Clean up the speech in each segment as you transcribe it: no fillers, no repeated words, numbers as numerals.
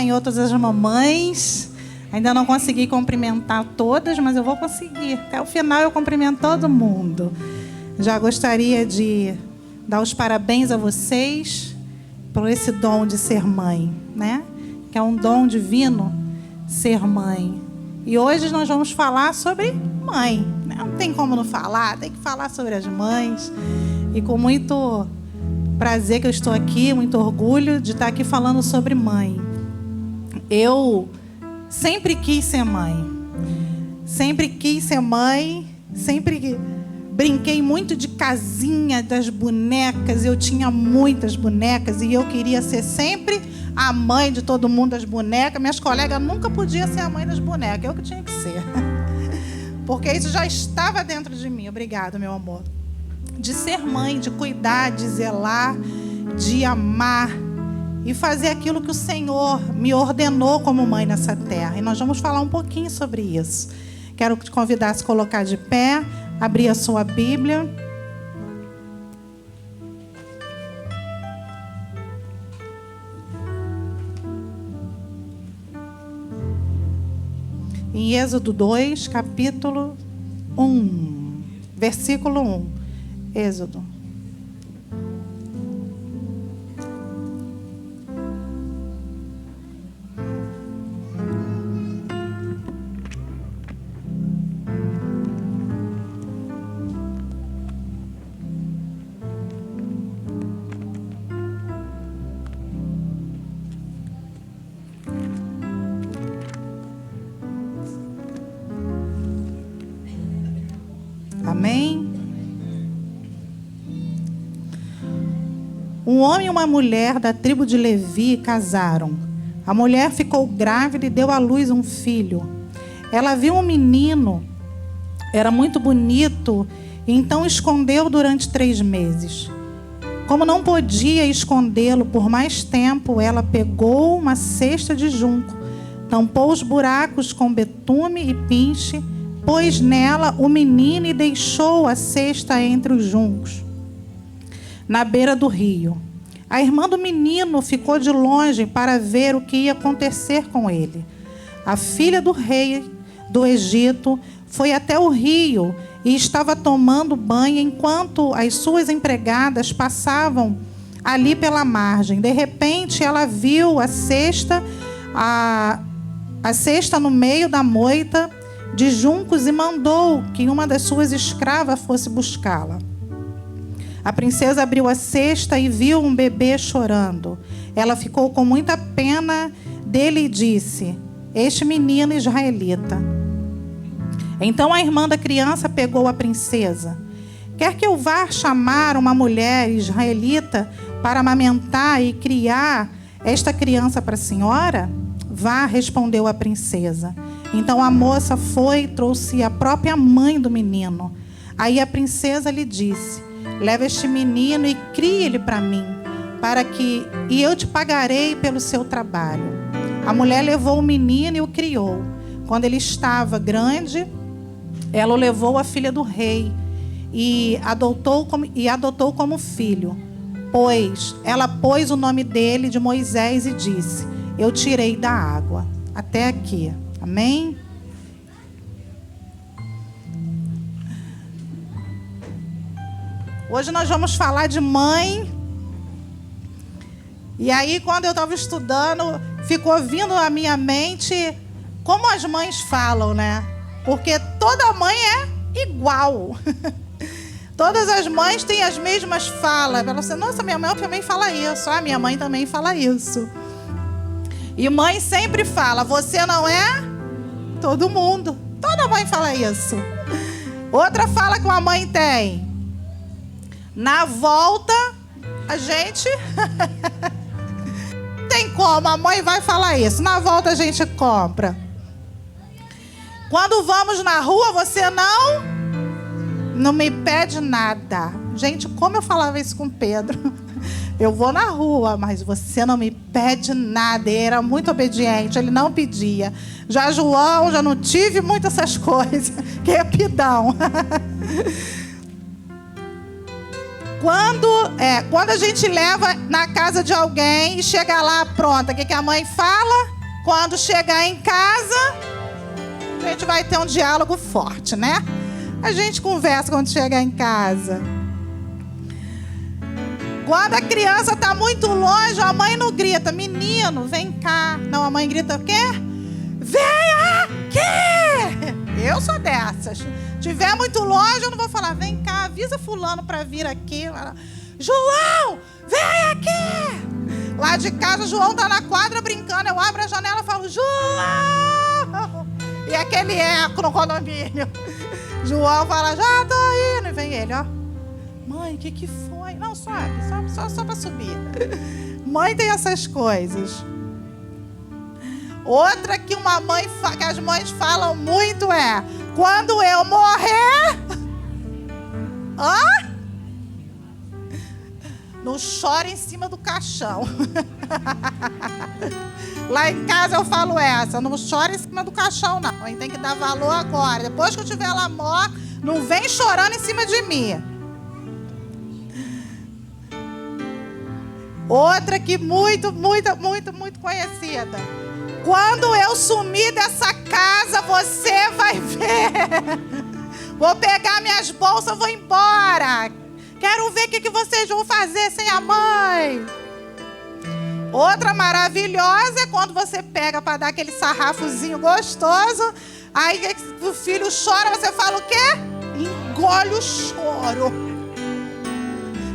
Senhor todas as mamães. Ainda não consegui cumprimentar todas, mas eu vou conseguir. Até o final eu cumprimento todo mundo. Já gostaria de dar os parabéns a vocês por esse dom de ser mãe, né? Que é um dom divino, ser mãe. E hoje nós vamos falar sobre mãe. Não tem como não falar, tem que falar sobre as mães. E com muito prazer que eu estou aqui, muito orgulho de estar aqui falando sobre mãe. Eu sempre quis ser mãe. Sempre quis ser mãe. Sempre brinquei muito de casinha das bonecas. Eu tinha muitas bonecas e eu queria ser sempre a mãe de todo mundo das bonecas. Minhas colegas nunca podiam ser a mãe das bonecas. Eu que tinha que ser. Porque isso já estava dentro de mim. Obrigada, meu amor. De ser mãe, de cuidar, de zelar, de amar e fazer aquilo que o Senhor me ordenou como mãe nessa terra. E nós vamos falar um pouquinho sobre isso. Quero te convidar a se colocar de pé, abrir a sua Bíblia. Em Êxodo 2, capítulo 1, versículo 1. Êxodo. Amém? Um homem e uma mulher da tribo de Levi casaram. A mulher ficou grávida e deu à luz um filho. Ela viu um menino, era muito bonito, e então escondeu durante 3 meses. Como não podia escondê-lo por mais tempo, ela pegou uma cesta de junco, tampou os buracos com betume e pinche, pôs nela o menino e deixou a cesta entre os juncos, na beira do rio. A irmã do menino ficou de longe para ver o que ia acontecer com ele. A filha do rei do Egito foi até o rio e estava tomando banho enquanto as suas empregadas passavam ali pela margem. De repente, ela viu a cesta no meio da moita de juncos e mandou que uma das suas escravas fosse buscá-la. A princesa abriu a cesta e viu um bebê chorando. Ela ficou com muita pena dele e disse: "Este menino israelita." Então a irmã da criança pegou a princesa. "Quer que eu vá chamar uma mulher israelita para amamentar e criar esta criança para a senhora?" "Vá", respondeu a princesa. Então a moça foi e trouxe a própria mãe do menino. Aí a princesa lhe disse: "Leva este menino e crie-ele para mim, e eu te pagarei pelo seu trabalho." A mulher levou o menino e o criou. Quando ele estava grande, ela o levou à filha do rei e adotou como filho. Ela pôs o nome dele de Moisés e disse: "Eu tirei da água." Até aqui. Amém? Hoje nós vamos falar de mãe. E aí, quando eu estava estudando, ficou vindo à minha mente como as mães falam, né? Porque toda mãe é igual. Todas as mães têm as mesmas falas. Ela fala: "Nossa, minha mãe também fala isso." "Ah, minha mãe também fala isso." E mãe sempre fala: "Você não é todo mundo." Toda mãe fala isso. Outra fala que uma mãe tem: "Na volta, a gente..." Tem como, a mãe vai falar isso. "Na volta a gente compra." "Quando vamos na rua, você não me pede nada." Gente, como eu falava isso com Pedro. "Eu vou na rua, mas você não me pede nada." Ele era muito obediente, ele não pedia. Já João, já não tive muito essas coisas. Que é pidão. Quando a gente leva na casa de alguém e chega lá pronta, o que a mãe fala? Quando chegar em casa, a gente vai ter um diálogo forte, né? A gente conversa quando chegar em casa. Quando a criança está muito longe, a mãe não grita, menino, vem cá. Não, a mãe grita o quê? Vem aqui! Eu sou dessas. Se estiver muito longe, eu não vou falar, vem cá, avisa fulano para vir aqui. João, vem aqui! Lá de casa, João está na quadra brincando. Eu abro a janela e falo, João! E aquele eco no condomínio. João fala, já tô indo. E vem ele, ó. Mãe, o que foi? Não, sobe, só para subir. Mãe tem essas coisas. Outra que que as mães falam muito é, quando eu morrer, não chora em cima do caixão. Lá em casa eu falo essa, não chora em cima do caixão não, a gente tem que dar valor agora. Depois que eu tiver lá morto, não vem chorando em cima de mim. Outra que muito conhecida. Quando eu sumir dessa casa, você vai ver. Vou pegar minhas bolsas, vou embora. Quero ver o que vocês vão fazer sem a mãe. Outra maravilhosa é quando você pega para dar aquele sarrafozinho gostoso. Aí o filho chora, você fala o quê? Engole o choro.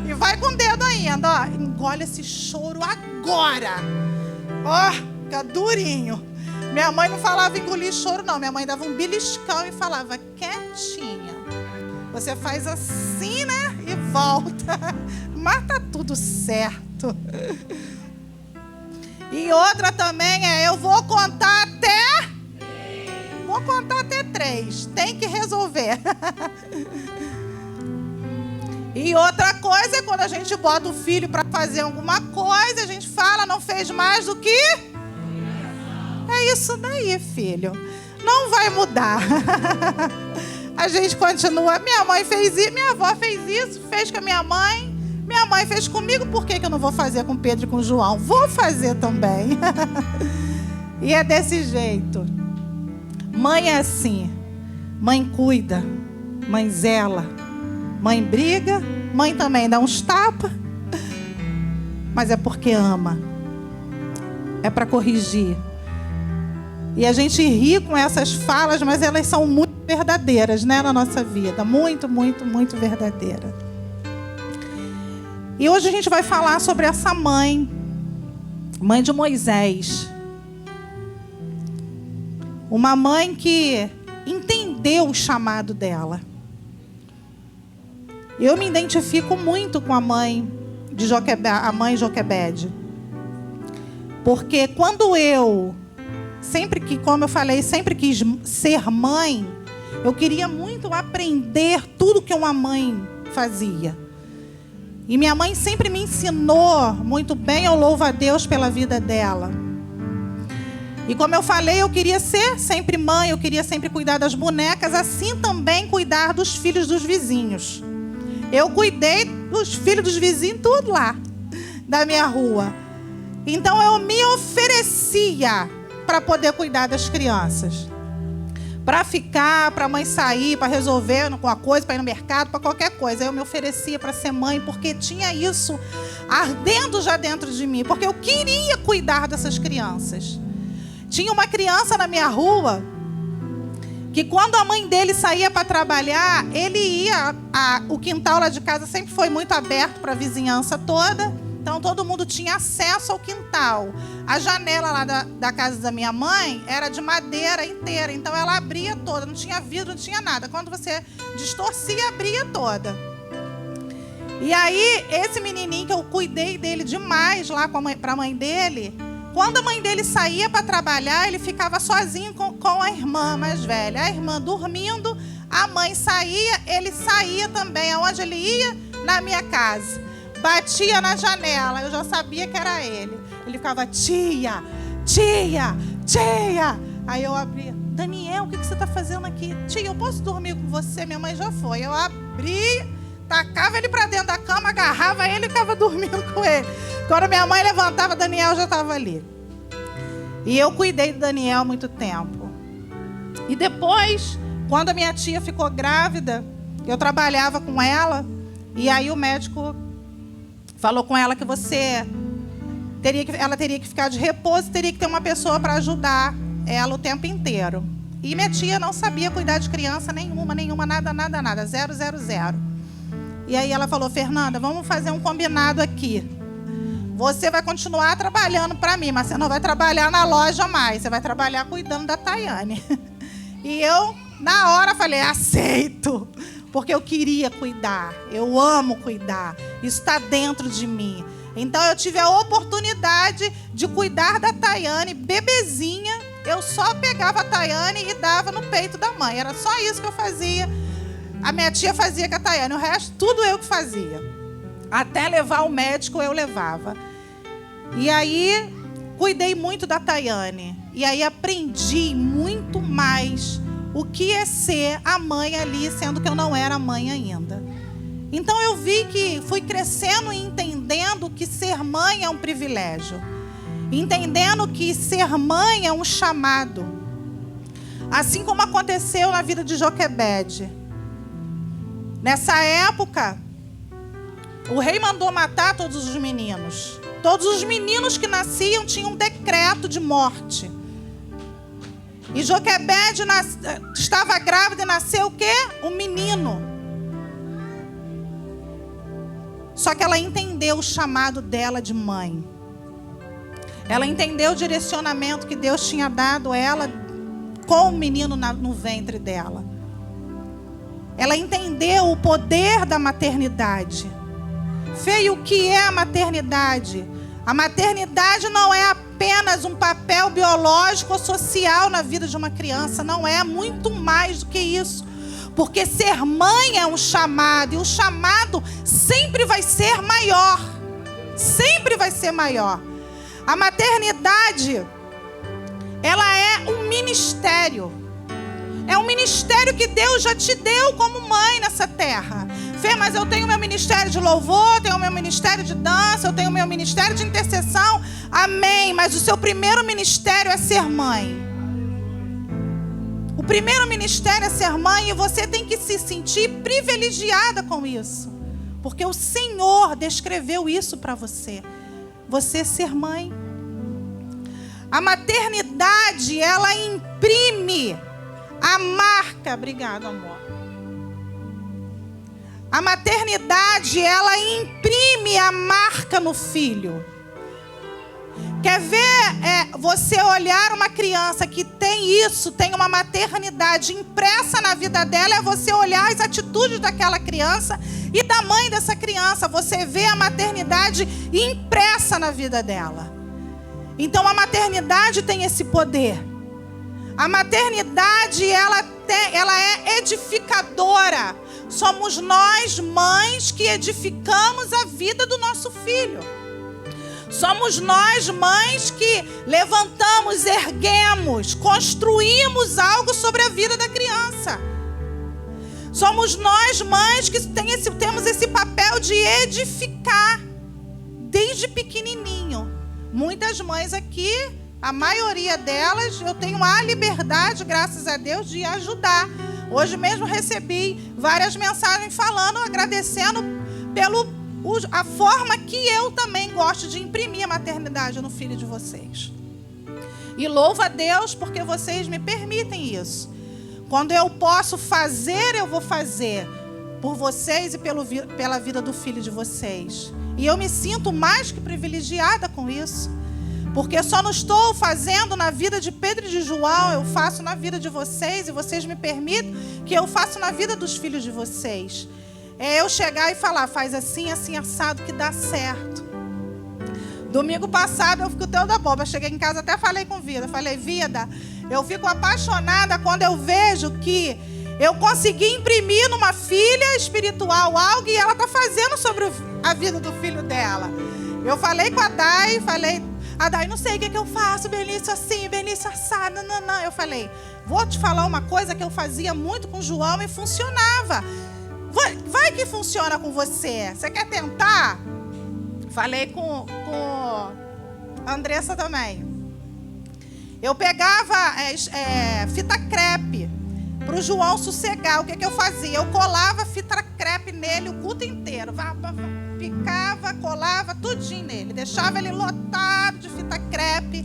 E vai com o dedo ainda, ó. Engole esse choro agora. Ó, fica durinho. Minha mãe não falava engolir choro, não. Minha mãe dava um beliscão e falava, quietinha. Você faz assim, né? E volta. Mas tá tudo certo. E outra também é, eu vou contar até 3. Tem que resolver. E outra coisa é quando a gente bota o filho para fazer alguma coisa, a gente fala, não fez mais do que... É isso daí, filho. Não vai mudar. A gente continua. Minha mãe fez isso, minha avó fez isso, fez com a minha mãe. Minha mãe fez comigo, por que eu não vou fazer com Pedro e com João? Vou fazer também. E é desse jeito. Mãe é assim. Mãe cuida. Mãe zela. Mãe briga. Mãe também dá uns tapas. Mas é porque ama. É para corrigir. E a gente ri com essas falas, mas elas são muito verdadeiras, né, na nossa vida. Muito verdadeira. E hoje a gente vai falar sobre essa mãe de Moisés. Uma mãe que entendeu o chamado dela. Eu me identifico muito com a mãe de Joquebede. Porque quando como eu falei, sempre quis ser mãe, eu queria muito aprender tudo que uma mãe fazia. E minha mãe sempre me ensinou muito bem, eu louvo a Deus pela vida dela. E como eu falei, eu queria ser sempre mãe, eu queria sempre cuidar das bonecas, assim também cuidar dos filhos dos vizinhos. Eu cuidei dos filhos dos vizinhos, tudo lá, da minha rua. Então eu me oferecia para poder cuidar das crianças. Para ficar, para a mãe sair, para resolver alguma coisa, para ir no mercado, para qualquer coisa. Eu me oferecia para ser mãe, porque tinha isso ardendo já dentro de mim. Porque eu queria cuidar dessas crianças. Tinha uma criança na minha rua, que quando a mãe dele saía para trabalhar, ele ia... O quintal lá de casa sempre foi muito aberto para a vizinhança toda. Então, todo mundo tinha acesso ao quintal. A janela lá da casa da minha mãe era de madeira inteira. Então, ela abria toda. Não tinha vidro, não tinha nada. Quando você distorcia, abria toda. E aí, esse menininho que eu cuidei dele demais lá para a mãe dele, quando a mãe dele saía para trabalhar, ele ficava sozinho com a irmã mais velha. A irmã dormindo, a mãe saía, ele saía também. Aonde ele ia? Na minha casa. Batia na janela, eu já sabia que era ele. Ele ficava, tia. Aí eu abria, Daniel, o que você está fazendo aqui? Tia, eu posso dormir com você? Minha mãe já foi. Eu abri, tacava ele para dentro da cama, agarrava ele e ficava dormindo com ele. Quando minha mãe levantava, Daniel já estava ali. E eu cuidei do Daniel muito tempo. E depois, quando a minha tia ficou grávida, eu trabalhava com ela, e aí o médico falou com ela que ela teria que ficar de repouso, teria que ter uma pessoa para ajudar ela o tempo inteiro. E minha tia não sabia cuidar de criança nenhuma, nada, 0. E aí ela falou: Fernanda, vamos fazer um combinado aqui. Você vai continuar trabalhando para mim, mas você não vai trabalhar na loja mais, você vai trabalhar cuidando da Tayane. E eu, na hora, falei: aceito, porque eu queria cuidar, eu amo cuidar, isso está dentro de mim. Então eu tive a oportunidade de cuidar da Tayane, bebezinha. Eu só pegava a Tayane e dava no peito da mãe. Era só isso que eu fazia. A minha tia fazia com a Tayane. O resto, tudo eu que fazia. Até levar ao médico, eu levava. E aí, cuidei muito da Tayane. E aí, aprendi muito mais o que é ser a mãe ali, sendo que eu não era mãe ainda. Então, eu vi que fui crescendo e entendendo que ser mãe é um privilégio. Entendendo que ser mãe é um chamado. Assim como aconteceu na vida de Joquebede. Nessa época, o rei mandou matar todos os meninos. Todos os meninos que nasciam tinham um decreto de morte. E Joquebede estava grávida e nasceu o quê? Um menino. Só que ela entendeu o chamado dela de mãe. Ela entendeu o direcionamento que Deus tinha dado a ela com o menino no ventre dela. Ela entendeu o poder da maternidade. Fê, o que é a maternidade? A maternidade não é apenas um papel biológico ou social na vida de uma criança. Não é, muito mais do que isso. Porque ser mãe é um chamado. E o chamado sempre vai ser maior. Sempre vai ser maior. A maternidade, ela é um ministério. É um ministério que Deus já te deu como mãe nessa terra. Fê, mas eu tenho meu ministério de louvor, tenho meu ministério de dança, eu tenho meu ministério de intercessão. Amém, mas o seu primeiro ministério é ser mãe. O primeiro ministério é ser mãe e você tem que se sentir privilegiada com isso. Porque o Senhor descreveu isso para você. Você ser mãe. A maternidade, ela imprime a marca. Obrigado, amor. A maternidade, ela imprime a marca no filho. Quer ver você olhar uma criança que tem isso, tem uma maternidade impressa na vida dela, é você olhar as atitudes daquela criança e da mãe dessa criança. Você vê a maternidade impressa na vida dela. Então a maternidade tem esse poder. A maternidade, ela é edificadora. Somos nós, mães, que edificamos a vida do nosso filho. Somos nós, mães, que levantamos, erguemos, construímos algo sobre a vida da criança. Somos nós, mães, que temos esse papel de edificar desde pequenininho. Muitas mães aqui, a maioria delas, eu tenho a liberdade, graças a Deus, de ajudar. Hoje mesmo recebi várias mensagens falando, agradecendo a forma que eu também gosto de imprimir a maternidade no filho de vocês. E louvo a Deus porque vocês me permitem isso. Quando eu posso fazer, eu vou fazer por vocês e pela vida do filho de vocês. E eu me sinto mais que privilegiada com isso. Porque só não estou fazendo na vida de Pedro e de João, eu faço na vida de vocês e vocês me permitem que eu faça na vida dos filhos de vocês. É eu chegar e falar, faz assim, assim, assado, que dá certo. Domingo passado eu fico toda boba, cheguei em casa, até falei com Vida, falei, Vida, eu fico apaixonada quando eu vejo que eu consegui imprimir numa filha espiritual algo e ela está fazendo sobre a vida do filho dela. Eu falei com a Dai, a Dai, não sei o que eu faço, Benício assim, Benício assado, não. Eu falei, vou te falar uma coisa que eu fazia muito com o João e funcionava. Vai que funciona com você. Você quer tentar? Falei com a Andressa também. Eu pegava fita crepe para o João sossegar. O que eu fazia? Eu colava fita crepe nele o culto inteiro. Picava, colava tudinho nele. Deixava ele lotado de fita crepe.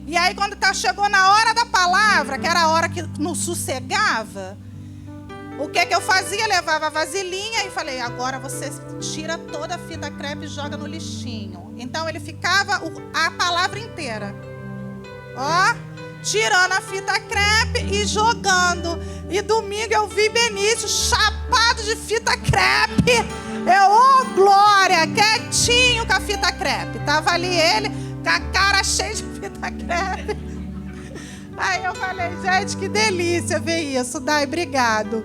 E aí, quando chegou na hora da palavra, que era a hora que não sossegava, o que eu fazia? Levava a vasilhinha e falei, agora você tira toda a fita crepe e joga no lixinho. Então, ele ficava a palavra inteira. Ó, tirando a fita crepe e jogando. E domingo eu vi Benício chapado de fita crepe. Glória, quietinho com a fita crepe. Tava ali ele com a cara cheia de fita crepe. Aí eu falei, gente, que delícia ver isso. Dai, obrigado.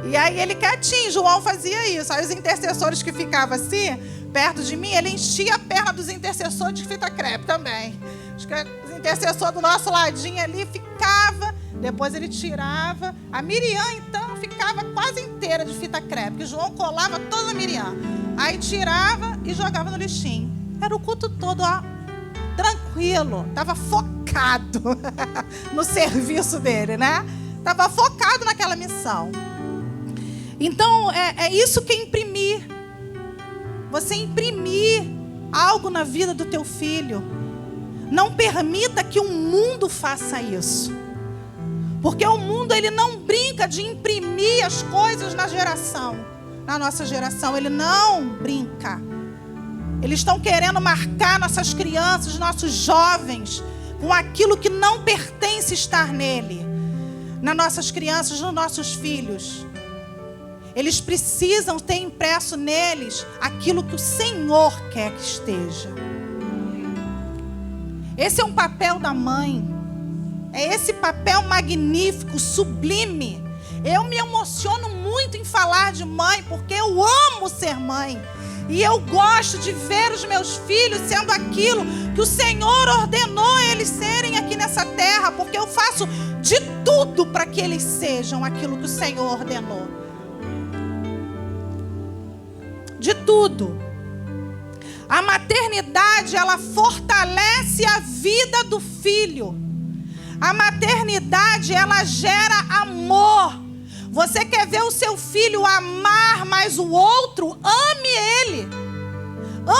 E aí ele quietinho, João fazia isso. Aí os intercessores que ficavam assim, perto de mim, ele enchia a perna dos intercessores de fita crepe também. Os intercessores do nosso ladinho ali ficava, depois ele tirava. A Miriam, então, ficava quase inteira de fita crepe, que João colava toda a Miriam. Aí tirava e jogava no lixinho. Era o culto todo, ó, tranquilo. Estava focado no serviço dele, né? Estava focado naquela missão. Então, é isso que é imprimir. Você imprimir algo na vida do teu filho. Não permita que o mundo faça isso. Porque o mundo, ele não brinca de imprimir as coisas na nossa geração. Ele não brinca. Eles estão querendo marcar nossas crianças, nossos jovens, com aquilo que não pertence estar nele. Nas nossas crianças, nos nossos filhos. Eles precisam ter impresso neles aquilo que o Senhor quer que esteja. Esse é um papel da mãe. É esse papel magnífico, sublime. Eu me emociono muito em falar de mãe, porque eu amo ser mãe. E eu gosto de ver os meus filhos sendo aquilo que o Senhor ordenou eles serem aqui nessa terra, porque eu faço de tudo para que eles sejam aquilo que o Senhor ordenou. De tudo. A maternidade, ela fortalece a vida do filho. A maternidade, ela gera amor. Você quer ver o seu filho amar mais o outro? Ame ele.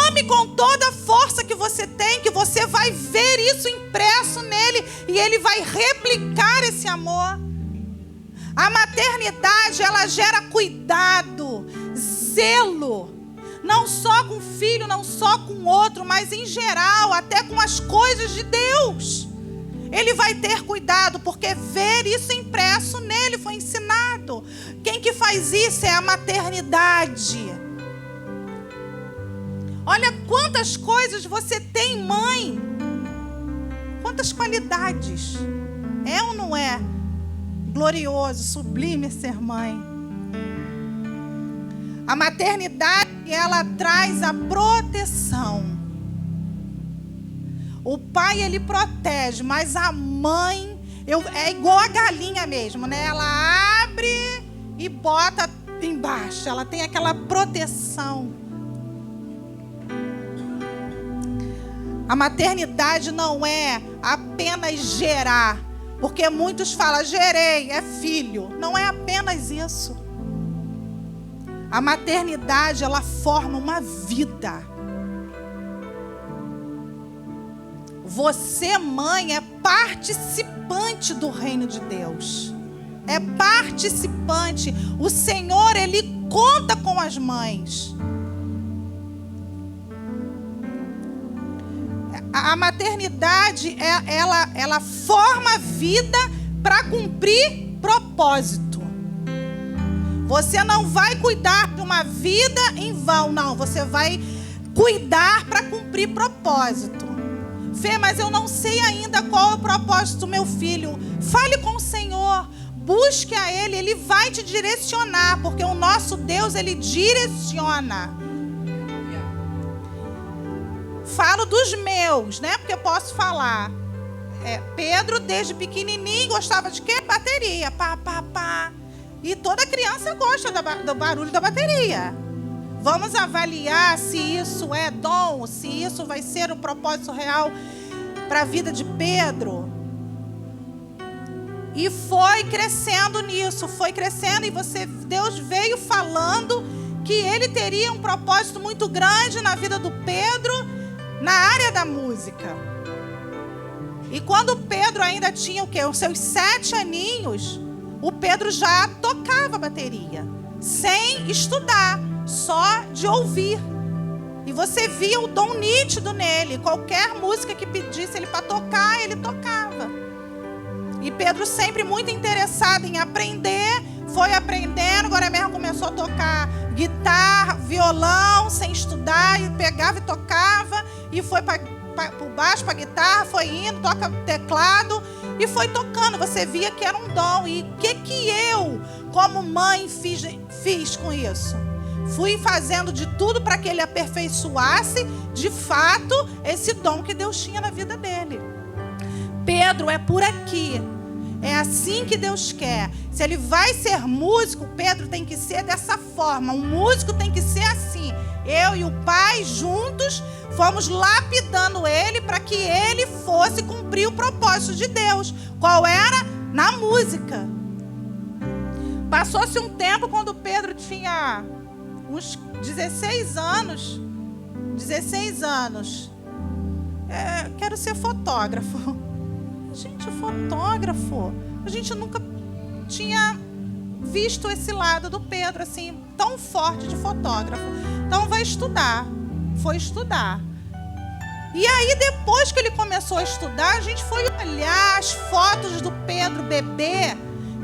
Ame com toda a força que você tem, que você vai ver isso impresso nele e ele vai replicar esse amor. A maternidade, ela gera cuidado, zelo. Não só com o filho, não só com o outro, mas em geral, até com as coisas de Deus. Ele vai ter cuidado, porque ver isso impresso nele foi ensinado. Quem que faz isso é a maternidade. Olha quantas coisas você tem, mãe. Quantas qualidades. É ou não é glorioso, sublime ser mãe? A maternidade, ela traz a proteção. O pai, ele protege, mas a mãe é igual a galinha mesmo, né? Ela abre e bota embaixo. Ela tem aquela proteção. A maternidade não é apenas gerar, porque muitos falam, gerei, é filho. Não é apenas isso. A maternidade, ela forma uma vida. Você, mãe, é participante do reino de Deus. É participante. O Senhor, ele conta com as mães. A maternidade, ela forma a vida para cumprir propósito. Você não vai cuidar de uma vida em vão, não. Você vai cuidar para cumprir propósito. Fê, mas eu não sei ainda qual é o propósito do meu filho. Fale com o Senhor. Busque a Ele. Ele vai te direcionar, porque o nosso Deus, Ele direciona. Falo dos meus, né? Porque eu posso falar. Pedro, desde pequenininho, gostava de quê? Bateria. Pá, pá, pá. E toda criança gosta do barulho da bateria. Vamos avaliar se isso é dom, se isso vai ser o propósito real para a vida de Pedro. E foi crescendo nisso, foi crescendo, e Deus veio falando que ele teria um propósito muito grande na vida do Pedro, na área da música. E quando Pedro ainda tinha os seus 7 aninhos, o Pedro já tocava bateria, sem estudar, só de ouvir. E você via o dom nítido nele. Qualquer música que pedisse ele para tocar, ele tocava. E Pedro, sempre muito interessado em aprender, foi aprendendo. Agora mesmo começou a tocar guitarra, violão, sem estudar, e pegava e tocava, e foi para o baixo, para a guitarra, foi indo, toca teclado, e foi tocando. Você via que era um dom. E o que eu, como mãe, fiz com isso? Fui fazendo de tudo para que ele aperfeiçoasse, de fato, esse dom que Deus tinha na vida dele. Pedro, é por aqui. É assim que Deus quer. Se ele vai ser músico, Pedro tem que ser dessa forma. Um músico tem que ser assim. Eu e o pai, juntos, fomos lapidando ele para que ele fosse cumprir o propósito de Deus. Qual era? Na música. Passou-se um tempo, quando Pedro tinha uns 16 anos. 16 anos. Quero ser fotógrafo. Gente, fotógrafo. A gente nunca tinha visto esse lado do Pedro assim, tão forte de fotógrafo. Então vai estudar. Foi estudar. E aí, depois que ele começou a estudar, a gente foi olhar as fotos do Pedro bebê,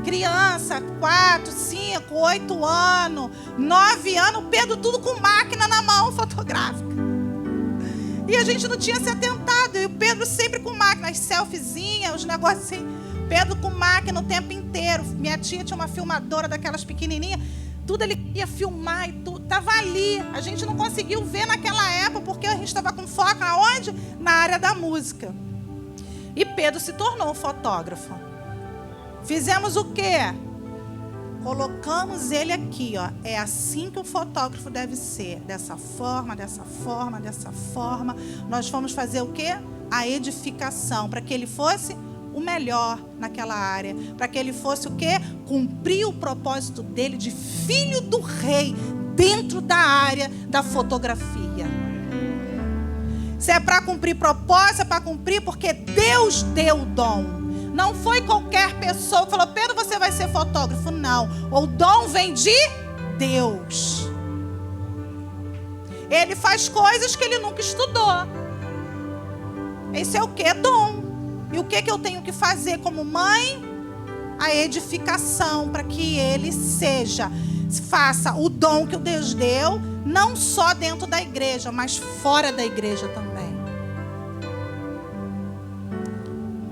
criança, 4, 5, 8 anos, 9 anos, o Pedro tudo com máquina na mão fotográfica. E a gente não tinha se atentado. E o Pedro sempre com máquina, as selfiezinhas, os negócios assim. Pedro com máquina o tempo inteiro. Minha tia tinha uma filmadora daquelas pequenininhas. Tudo ele ia filmar e tudo. Estava ali. A gente não conseguiu ver naquela época, porque a gente estava com foco aonde? Na área da música. E Pedro se tornou fotógrafo. Fizemos o quê? Colocamos ele aqui, ó. É assim que o fotógrafo deve ser. Dessa forma, dessa forma, dessa forma. Nós fomos fazer o quê? A edificação, para que ele fosse o melhor naquela área. Para que ele fosse o quê? Cumprir o propósito dele de filho do rei dentro da área da fotografia. Se é para cumprir propósito, é para cumprir porque Deus deu o dom. Não foi qualquer pessoa que falou: Pedro, você vai ser fotógrafo. Não. O dom vem de Deus. Ele faz coisas que ele nunca estudou. Esse é o que? Dom. E o que eu tenho que fazer como mãe? A edificação, para que ele faça o dom que o Deus deu, não só dentro da igreja, mas fora da igreja também.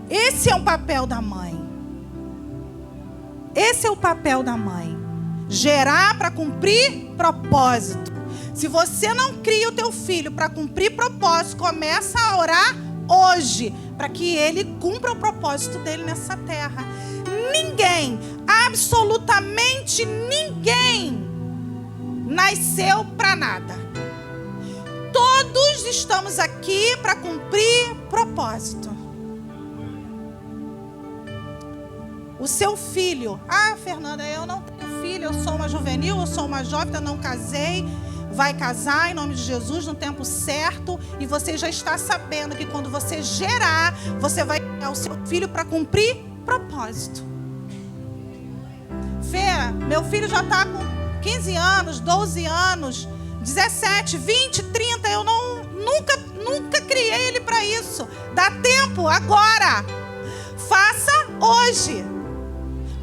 Esse é o papel da mãe. Esse é o papel da mãe. Gerar para cumprir propósito. Se você não cria o teu filho para cumprir propósito, começa a orar hoje, para que ele cumpra o propósito dele nessa terra. Ninguém, absolutamente ninguém, nasceu para nada. Todos estamos aqui para cumprir propósito. O seu filho: Fernanda, eu não tenho filho, eu sou uma juvenil, eu sou uma jovem, eu não casei. Vai casar em nome de Jesus no tempo certo. E você já está sabendo que quando você gerar, você vai ter o seu filho para cumprir propósito. Fê, meu filho já está com 15 anos, 12 anos, 17, 20, 30. Eu nunca criei ele para isso. Dá tempo agora. Faça hoje.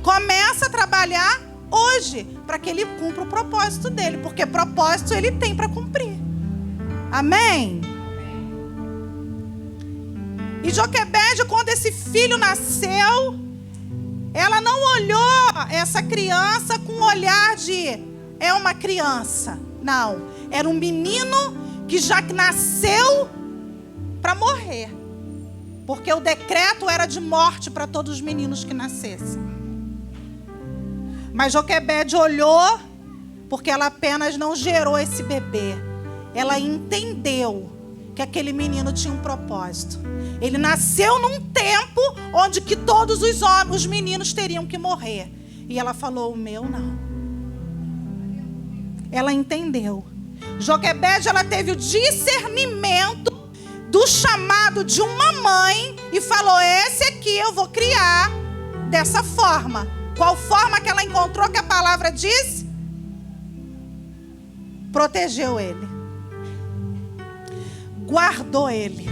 Começa a trabalhar hoje, para que ele cumpra o propósito dele, porque propósito ele tem para cumprir. Amém? E Joquebede, quando esse filho nasceu, ela não olhou essa criança com um olhar de é uma criança. Não, era um menino que já nasceu para morrer, porque o decreto era de morte para todos os meninos que nascessem. Mas Joquebede olhou, porque ela apenas não gerou esse bebê. Ela entendeu que aquele menino tinha um propósito. Ele nasceu num tempo onde que todos os meninos teriam que morrer. E ela falou, o meu não. Ela entendeu. Joquebede, ela teve o discernimento do chamado de uma mãe e falou, esse aqui eu vou criar dessa forma. Qual forma que ela encontrou que a palavra diz? Protegeu ele. Guardou ele.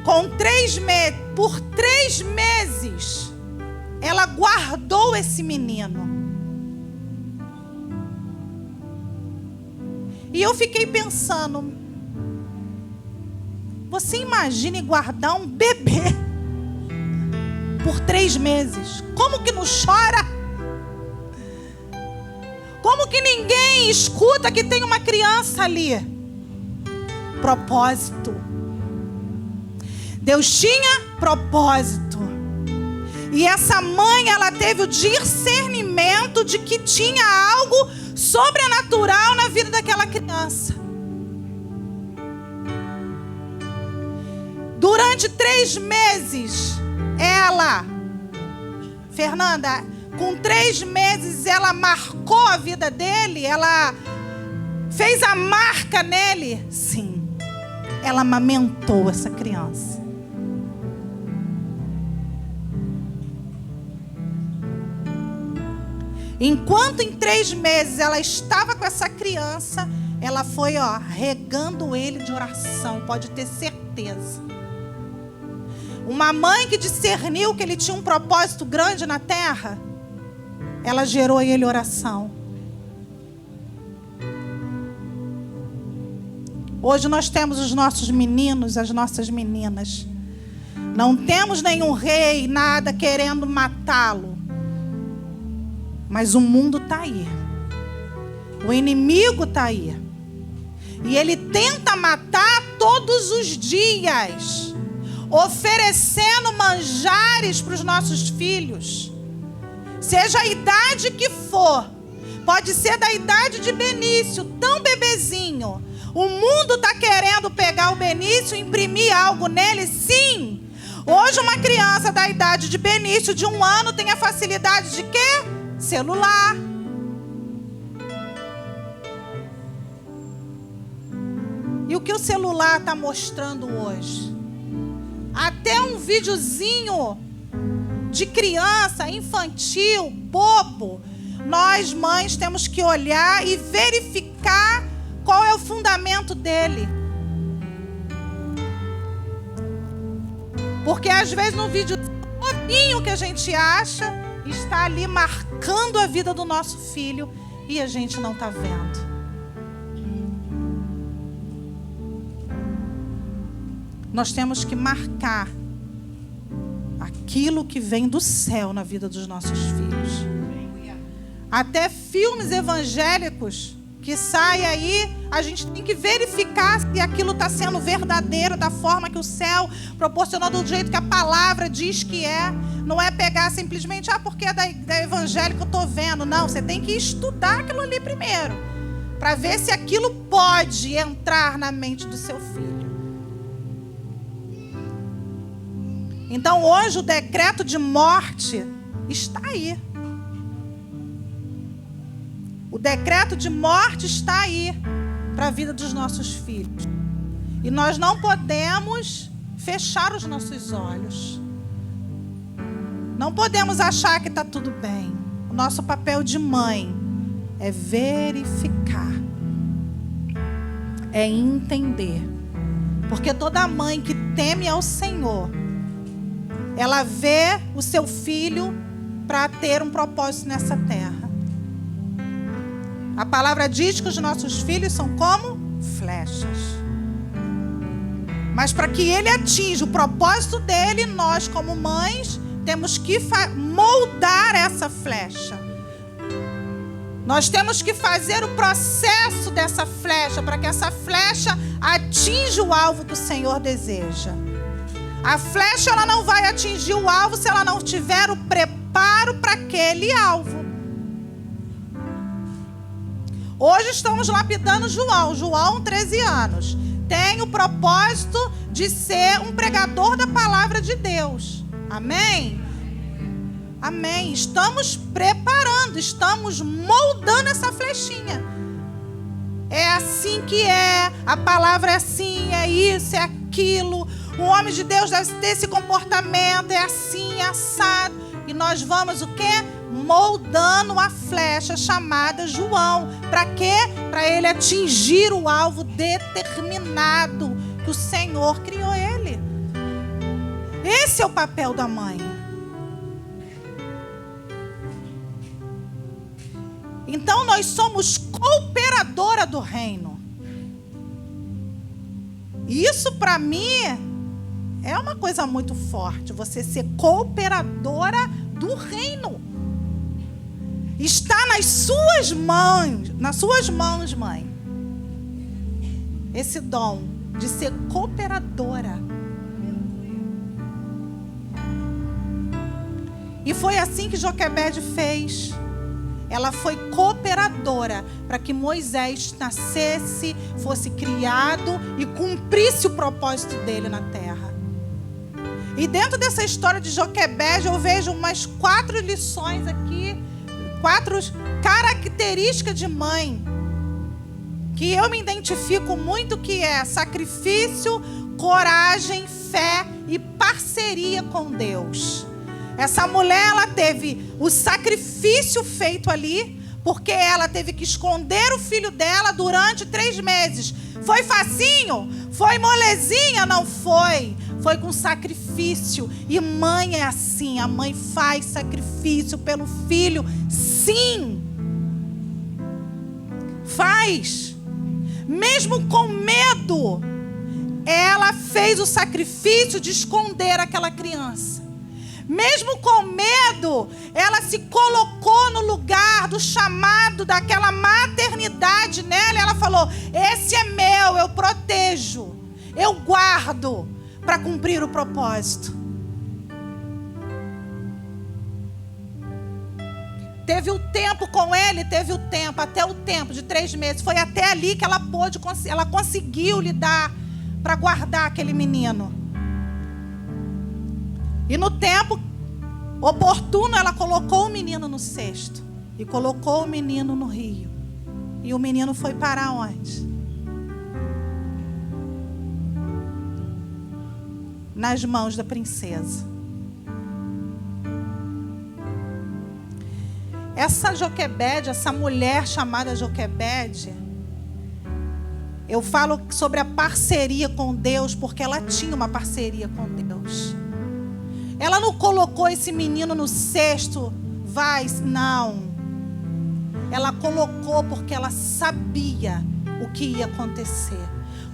Por 3 meses, ela guardou esse menino. E eu fiquei pensando, você imagine guardar um bebê por 3 meses? Como que não chora? Como que ninguém escuta que tem uma criança ali? Propósito. Deus tinha propósito. E essa mãe, ela teve o discernimento de que tinha algo sobrenatural na vida daquela criança. Durante 3 meses, Fernanda, com 3 meses, ela marcou a vida dele? Ela fez a marca nele? Sim. Ela amamentou essa criança. Enquanto em 3 meses ela estava com essa criança, ela foi, regando ele de oração, pode ter certeza. Uma mãe que discerniu que ele tinha um propósito grande na terra, ela gerou em ele oração. Hoje nós temos os nossos meninos, as nossas meninas. Não temos nenhum rei, nada querendo matá-lo. Mas o mundo está aí. O inimigo está aí. E ele tenta matar todos os dias, oferecendo manjares para os nossos filhos. Seja a idade que for. Pode ser da idade de Benício, tão bebezinho. O mundo está querendo pegar o Benício e imprimir algo nele? Sim. Hoje uma criança da idade de Benício, de 1 ano, tem a facilidade de quê? Celular. E o que o celular está mostrando hoje? Até um videozinho de criança, infantil, bobo. Nós, mães, temos que olhar e verificar qual é o fundamento dele. Porque às vezes no vídeo bobinho que a gente acha, está ali marcando a vida do nosso filho e a gente não está vendo. Nós temos que marcar aquilo que vem do céu na vida dos nossos filhos. Até filmes evangélicos que saem aí, a gente tem que verificar se aquilo está sendo verdadeiro, da forma que o céu proporcionou, do jeito que a palavra diz que é. Não é pegar simplesmente, porque é da evangélica eu estou vendo. Não, você tem que estudar aquilo ali primeiro, para ver se aquilo pode entrar na mente do seu filho. Então hoje o decreto de morte está aí. O decreto de morte está aí para a vida dos nossos filhos. E nós não podemos fechar os nossos olhos. Não podemos achar que está tudo bem. O nosso papel de mãe é verificar, é entender. Porque toda mãe que teme ao Senhor, ela vê o seu filho para ter um propósito nessa terra. A palavra diz que os nossos filhos são como flechas. Mas para que ele atinja o propósito dele, nós como mães temos que moldar essa flecha. Nós temos que fazer o processo dessa flecha para que essa flecha atinja o alvo que o Senhor deseja. A flecha ela não vai atingir o alvo se ela não tiver o preparo preparo para aquele alvo. Hoje estamos lapidando João, 13 anos. Tem o propósito de ser um pregador da palavra de Deus. Amém? Amém. Estamos preparando, estamos moldando essa flechinha. É assim que é, a palavra é assim, é isso, é aquilo. O homem de Deus deve ter esse comportamento, é assim, é assado. E nós vamos o quê? Moldando a flecha chamada João. Para quê? Para ele atingir o alvo determinado que o Senhor criou ele. Esse é o papel da mãe. Então nós somos cooperadora do reino. Isso para mim é uma coisa muito forte. Você ser cooperadora do reino. Está nas suas mãos, mãe. Esse dom de ser cooperadora. E foi assim que Joquebede fez. Ela foi cooperadora para que Moisés nascesse, fosse criado e cumprisse o propósito dele na terra. E dentro dessa história de Joquebede, eu vejo umas 4 lições aqui, 4 características de mãe, que eu me identifico muito, que é sacrifício, coragem, fé e parceria com Deus. Essa mulher, ela teve o sacrifício feito ali, porque ela teve que esconder o filho dela durante 3 meses. Foi facinho? Foi molezinha? Não foi. Foi com sacrifício. E mãe é assim, a mãe faz sacrifício pelo filho. Sim. Faz. Mesmo com medo, ela fez o sacrifício de esconder aquela criança. Mesmo com medo, ela se colocou no lugar do chamado, daquela maternidade nela. Ela falou: esse é meu, eu protejo, eu guardo para cumprir o propósito. Teve o tempo com ele, teve o tempo, até o tempo de 3 meses. Foi até ali que ela conseguiu lidar para guardar aquele menino. E no tempo oportuno, ela colocou o menino no cesto. E colocou o menino no rio. E o menino foi para onde? Nas mãos da princesa. Essa Joquebede, essa mulher chamada Joquebede, eu falo sobre a parceria com Deus, porque ela tinha uma parceria com Deus. Ela não colocou esse menino no cesto, não. Ela colocou porque ela sabia o que ia acontecer.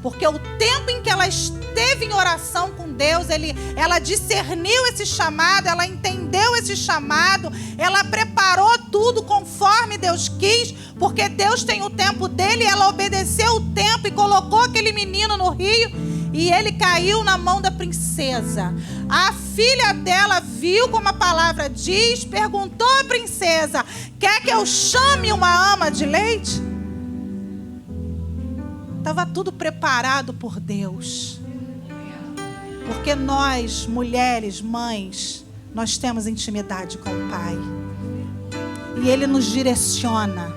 Porque o tempo em que ela esteve em oração com Deus, ela discerniu esse chamado, ela entendeu esse chamado, ela preparou tudo conforme Deus quis, porque Deus tem o tempo dele, ela obedeceu o tempo e colocou aquele menino no rio, e ele caiu na mão da princesa. A filha dela viu como a palavra diz, perguntou à princesa: quer que eu chame uma ama de leite? Estava tudo preparado por Deus. Porque nós, mulheres, mães, nós temos intimidade com o Pai. E Ele nos direciona.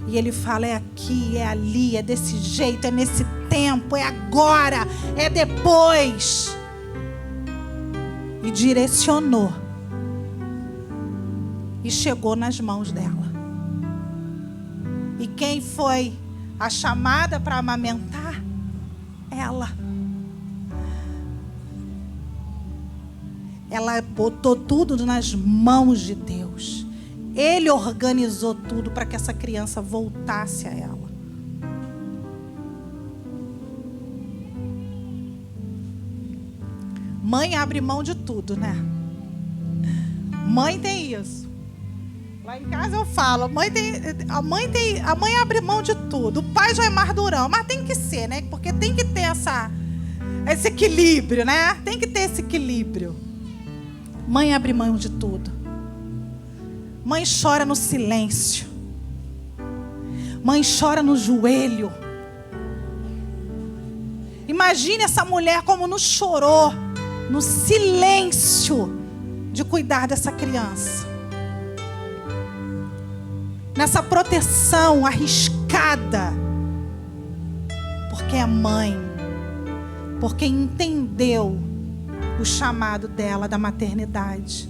E Ele fala: é aqui, é ali, é desse jeito, é nesse tempo, é agora, é depois. E direcionou. E chegou nas mãos dela. E quem foi a chamada para amamentar? Ela. Ela botou tudo nas mãos de Deus. Ele organizou tudo para que essa criança voltasse a ela. Mãe abre mão de tudo, né? Mãe tem isso. Lá em casa eu falo, a mãe abre mão de tudo. O pai já é mais durão, mas tem que ser, né? Porque tem que ter Esse equilíbrio, né? Tem que ter esse equilíbrio. Mãe abre mão de tudo. Mãe chora no silêncio. Mãe chora no joelho. Imagine essa mulher como não chorou no silêncio de cuidar dessa criança. Nessa proteção arriscada. Porque é mãe. Porque entendeu o chamado dela da maternidade.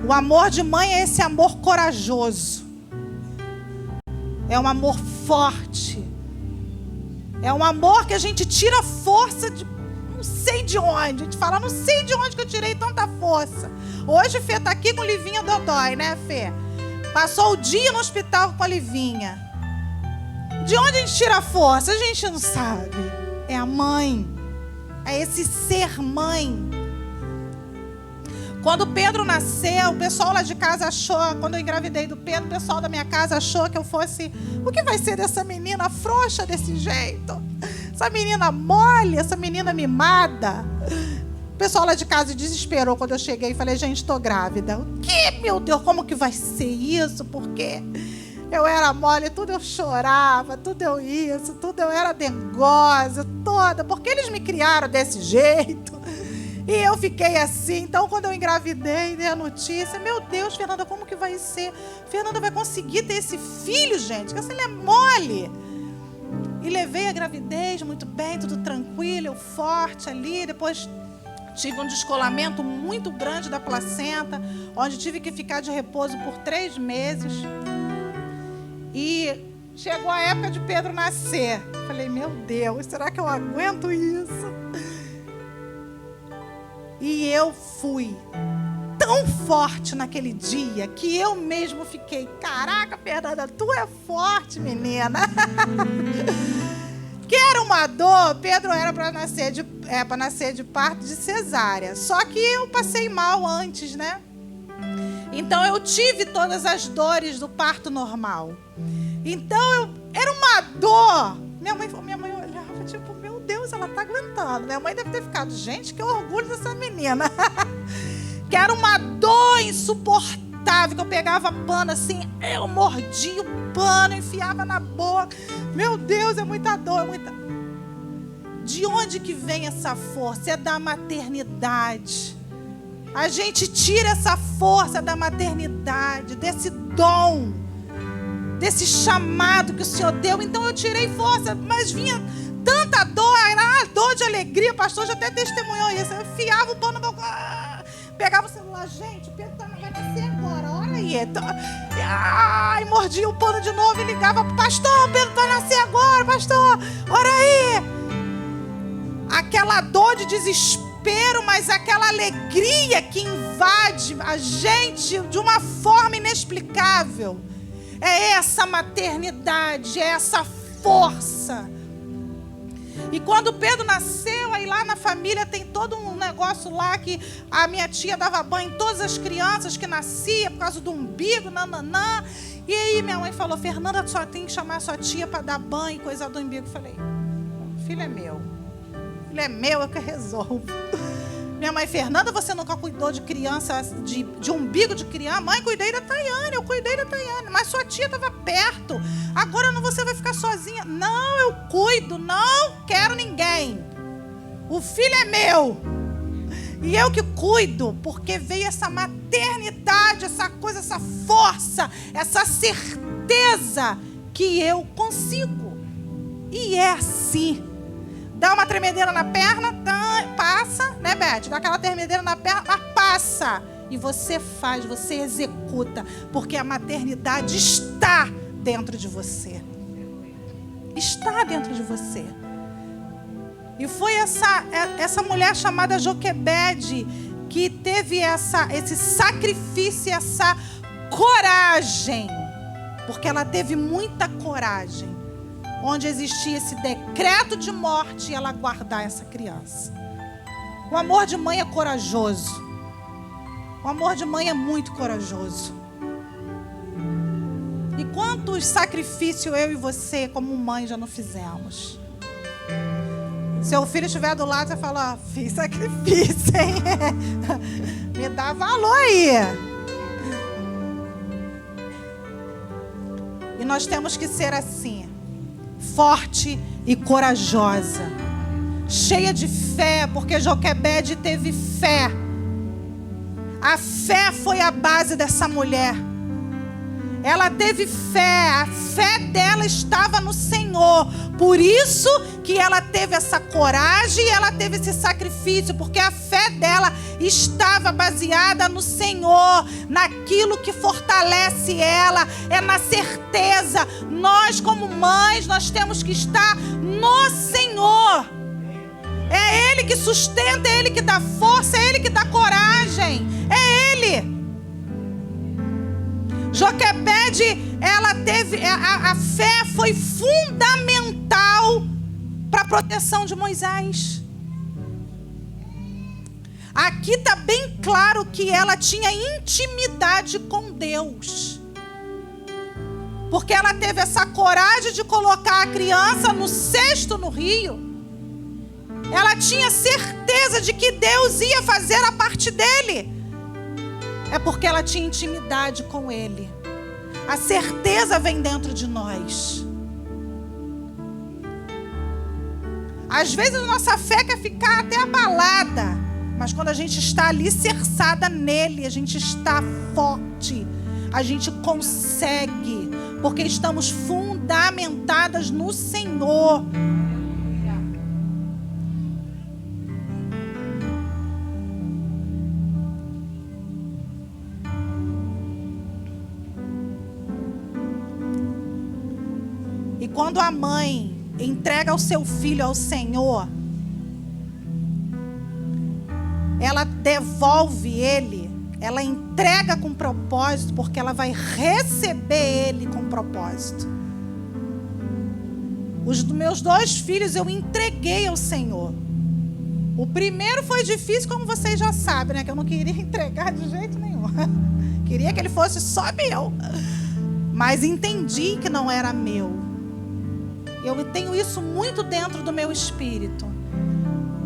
O amor de mãe é esse amor corajoso. É um amor forte. É um amor que a gente tira força de não sei de onde. A gente fala, não sei de onde que eu tirei tanta força. Hoje Fê tá aqui com Livinha Dodói, né, Fê? Passou o dia no hospital com a Livinha. De onde a gente tira a força? A gente não sabe. É a mãe. É esse ser mãe. Quando Pedro nasceu, o pessoal lá de casa achou, quando eu engravidei do Pedro, o pessoal da minha casa achou que eu fosse, o que vai ser dessa menina frouxa desse jeito? Essa menina mole, essa menina mimada. O pessoal lá de casa desesperou quando eu cheguei e falei, gente, estou grávida. O que, meu Deus, como que vai ser isso? Porque eu era mole, tudo eu chorava, tudo eu isso, tudo eu era dengosa, toda. Porque eles me criaram desse jeito. E eu fiquei assim. Então, quando eu engravidei, dei a notícia, meu Deus, Fernanda, como que vai ser? Fernanda vai conseguir ter esse filho, gente, que assim, ele é mole. E levei a gravidez muito bem, tudo tranquilo, eu forte ali. Depois tive um descolamento muito grande da placenta, onde tive que ficar de repouso por 3 meses. E chegou a época de Pedro nascer. Falei, meu Deus, será que eu aguento isso? E eu fui tão forte naquele dia que eu mesmo fiquei, caraca, Fernanda, tu é forte, menina. Que era uma dor, Pedro era para nascer de parto de cesárea. Só que eu passei mal antes, né? Então eu tive todas as dores do parto normal. Então era uma dor. Minha mãe olhava, tipo, meu Deus, ela tá aguentando. Minha mãe deve ter ficado, gente, que orgulho dessa menina. Que era uma dor insuportável, que eu pegava pano assim, eu mordia o pano, enfiava na boca. Meu Deus, é muita dor, é muita... De onde que vem essa força? É da maternidade. A gente tira essa força da maternidade, desse dom, desse chamado que o Senhor deu. Então eu tirei força, mas vinha tanta dor, era dor de alegria. O pastor já até testemunhou isso. Eu enfiava o pano no meu... Pegava o celular, gente, o Pedro vai nascer agora, olha aí. Ai, mordia o pano de novo e ligava, pastor, o Pedro vai nascer agora, pastor, olha aí. Aquela dor de desespero, mas aquela alegria que invade a gente de uma forma inexplicável. É essa maternidade, é essa força. E quando Pedro nasceu, aí lá na família tem todo um negócio lá que a minha tia dava banho em todas as crianças que nasciam por causa do umbigo, nananã. E aí minha mãe falou, Fernanda, só tem que chamar a sua tia para dar banho, coisa do umbigo. Eu falei, filho é meu. Filho é meu, eu que resolvo. Minha mãe, Fernanda, você nunca cuidou de criança, de umbigo de criança? Mãe, cuidei da Tayane, eu cuidei da Tayane. Mas sua tia estava perto. Agora você vai ficar sozinha. Não, eu cuido, não quero ninguém. O filho é meu. E eu que cuido, porque veio essa maternidade, essa coisa, essa força, essa certeza que eu consigo. E é assim. Dá uma tremedeira na perna, passa, né, Beth? Dá aquela tremedeira na perna, mas passa. E você faz, você executa, porque a maternidade está dentro de você. Está dentro de você. E foi essa mulher chamada Joquebede que teve esse sacrifício, essa coragem. Porque ela teve muita coragem. Onde existia esse decreto de morte e ela guardar essa criança. O amor de mãe é corajoso. O amor de mãe é muito corajoso. E quantos sacrifícios eu e você, como mãe, já não fizemos? Seu filho estiver do lado, você fala, ó, fiz sacrifício, hein? Me dá valor aí. E nós temos que ser assim, forte e corajosa, cheia de fé, porque Joquebede teve fé. A fé foi a base dessa mulher. Ela teve fé, a fé dela estava no Senhor. Por isso que ela teve essa coragem e ela teve esse sacrifício, porque a fé dela estava baseada no Senhor, naquilo que fortalece ela, é na certeza. Nós, como mães, nós temos que estar no Senhor. É Ele que sustenta, é Ele que dá força, é Ele que dá coragem, é Ele. Joquebede, ela teve, a fé foi fundamental para a proteção de Moisés. Aqui está bem claro que ela tinha intimidade com Deus, porque ela teve essa coragem de colocar a criança no cesto no rio. Ela tinha certeza de que Deus ia fazer a parte dele. É porque ela tinha intimidade com Ele. A certeza vem dentro de nós. Às vezes a nossa fé quer ficar até abalada, mas quando a gente está alicerçada nele, a gente está forte, a gente consegue, porque estamos fundamentadas no Senhor. E quando a mãe entrega o seu filho ao Senhor, ela devolve ele, ela entrega com propósito, porque ela vai receber ele com propósito. Os meus 2 filhos eu entreguei ao Senhor. O primeiro foi difícil, como vocês já sabem, né? Que eu não queria entregar de jeito nenhum. Queria que ele fosse só meu. Mas entendi que não era meu. Eu tenho isso muito dentro do meu espírito.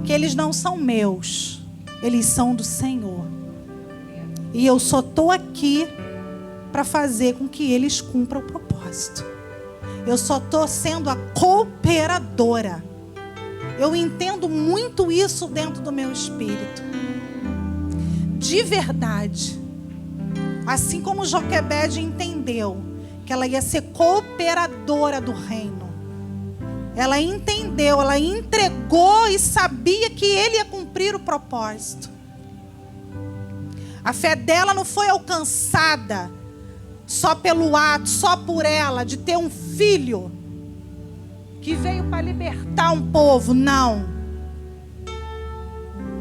Que eles não são meus. Eles são do Senhor. E eu só estou aqui para fazer com que eles cumpram o propósito. Eu só estou sendo a cooperadora. Eu entendo muito isso dentro do meu espírito. De verdade. Assim como Joquebede entendeu que ela ia ser cooperadora do reino. Ela entendeu, ela entregou e sabia que ele ia cumprir o propósito. A fé dela não foi alcançada só pelo ato, só por ela, de ter um filho que veio para libertar um povo. Não.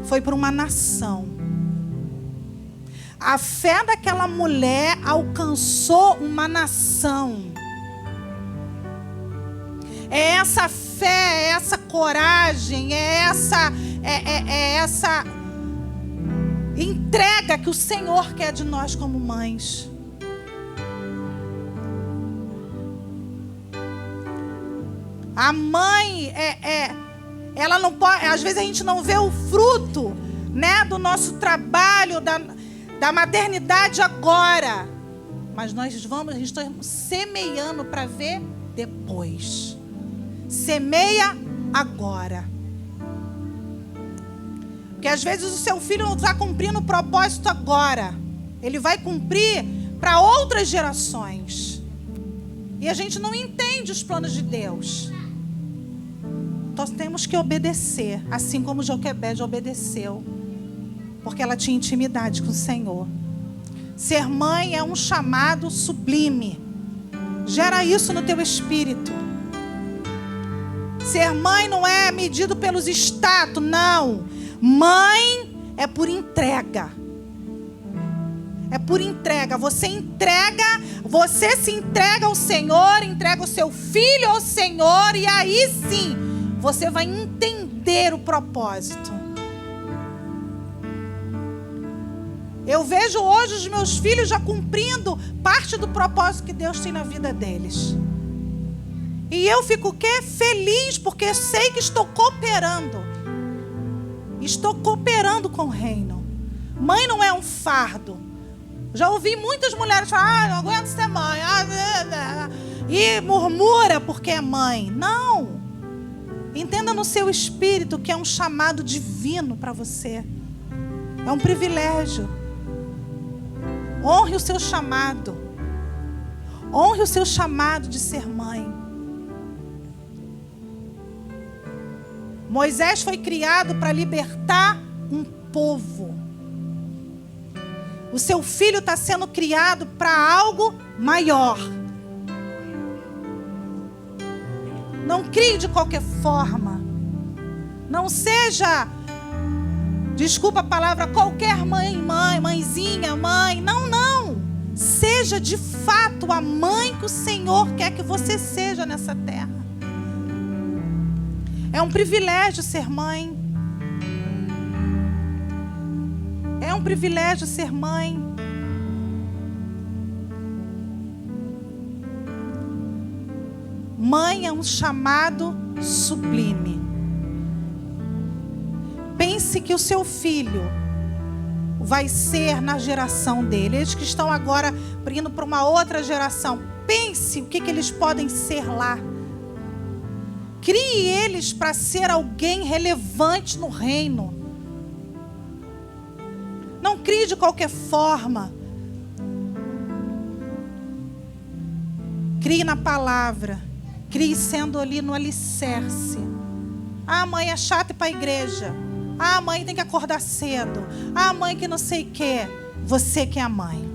Foi por uma nação. A fé daquela mulher alcançou uma nação. É essa fé, é essa coragem, é essa entrega que o Senhor quer de nós como mães. A mãe ela não pode, às vezes a gente não vê o fruto, né, do nosso trabalho, da maternidade agora, mas a gente está semeando para ver depois. Semeia agora. Porque às vezes o seu filho não está cumprindo o propósito agora. Ele vai cumprir para outras gerações. E a gente não entende os planos de Deus. Nós temos que obedecer, assim como Joquebede obedeceu. Porque ela tinha intimidade com o Senhor. Ser mãe é um chamado sublime. Gera isso no teu espírito. Ser mãe não é medido pelos status, não. Mãe é por entrega. É por entrega. Você se entrega ao Senhor, entrega o seu filho ao Senhor, e aí sim, você vai entender o propósito. Eu vejo hoje os meus filhos já cumprindo parte do propósito que Deus tem na vida deles. E eu fico o quê? Feliz, porque sei que estou cooperando. Estou cooperando com o reino. Mãe não é um fardo. Já ouvi muitas mulheres falar, não aguento ser mãe. E murmura porque é mãe. Não. Entenda no seu espírito que é um chamado divino para você. É um privilégio. Honre o seu chamado. Honre o seu chamado de ser mãe. Moisés foi criado para libertar um povo. O seu filho está sendo criado para algo maior. Não crie de qualquer forma. Não seja, desculpa a palavra, qualquer mãezinha, mãe. Não. Seja de fato a mãe que o Senhor quer que você seja nessa terra. É um privilégio ser mãe. É um privilégio ser mãe. Mãe é um chamado sublime. Pense que o seu filho vai ser na geração dele. Eles que estão agora indo para uma outra geração. Pense o que eles podem ser lá. Crie eles para ser alguém relevante no reino. Não crie de qualquer forma. Crie na palavra. Crie sendo ali no alicerce. Ah, mãe é chata para a igreja. Ah, mãe tem que acordar cedo. Ah, mãe que não sei o quê. Você que é a mãe.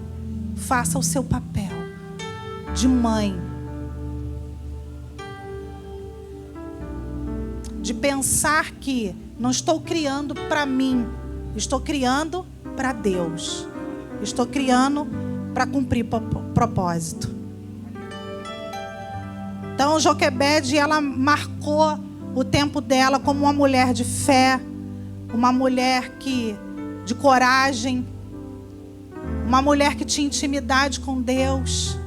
Faça o seu papel de mãe. De pensar que não estou criando para mim. Estou criando para Deus. Estou criando para cumprir propósito. Então, Joquebede, ela marcou o tempo dela como uma mulher de fé, uma mulher de coragem, uma mulher que tinha intimidade com Deus,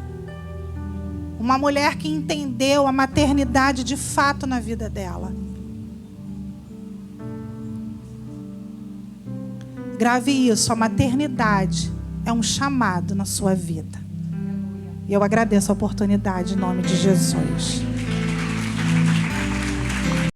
uma mulher que entendeu a maternidade de fato na vida dela. Grave isso, a maternidade é um chamado na sua vida. E eu agradeço a oportunidade em nome de Jesus.